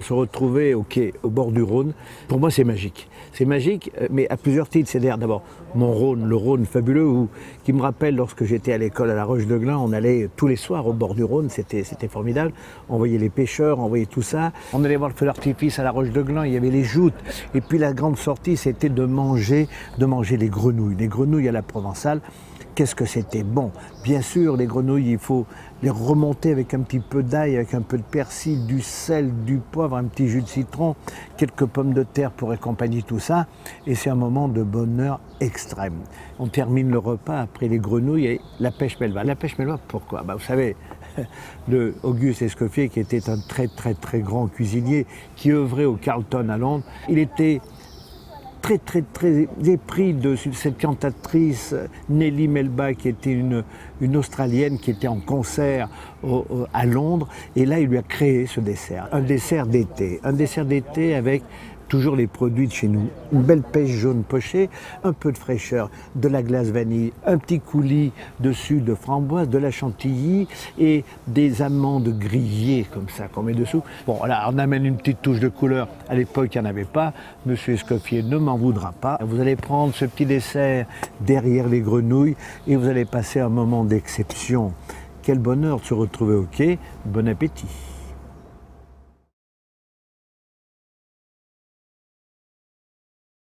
Se retrouver au quai, au bord du Rhône, pour moi c'est magique. C'est magique, mais à plusieurs titres. C'est d'abord mon Rhône, le Rhône fabuleux, qui me rappelle lorsque j'étais à l'école à La Roche-de-Glin, on allait tous les soirs au bord du Rhône, c'était formidable. On voyait les pêcheurs, on voyait tout ça. On allait voir le feu d'artifice à La Roche-de-Glin, il y avait les joutes. Et puis la grande sortie, c'était de manger les grenouilles. Les grenouilles à la provençale. Qu'est-ce que c'était bon. Bien sûr, les grenouilles, il faut les remonter avec un petit peu d'ail, avec un peu de persil, du sel, du poivre, un petit jus de citron, quelques pommes de terre pour accompagner tout ça. Et c'est un moment de bonheur extrême. On termine le repas après les grenouilles et la pêche melva. La pêche melva, pourquoi? Vous savez, Auguste Escoffier, qui était un très grand cuisinier, qui œuvrait au Carlton à Londres, il était très épris de cette cantatrice Nellie Melba, qui était une Australienne qui était en concert à Londres. Et là, il lui a créé ce dessert, un dessert d'été avec toujours les produits de chez nous. Une belle pêche jaune pochée, un peu de fraîcheur, de la glace vanille, un petit coulis dessus de framboise, de la chantilly et des amandes grillées comme ça qu'on met dessous. Bon, là, on amène une petite touche de couleur. À l'époque, il n'y en avait pas. Monsieur Escoffier ne m'en voudra pas. Vous allez prendre ce petit dessert derrière les grenouilles et vous allez passer un moment d'exception. Quel bonheur de se retrouver au quai. Bon appétit.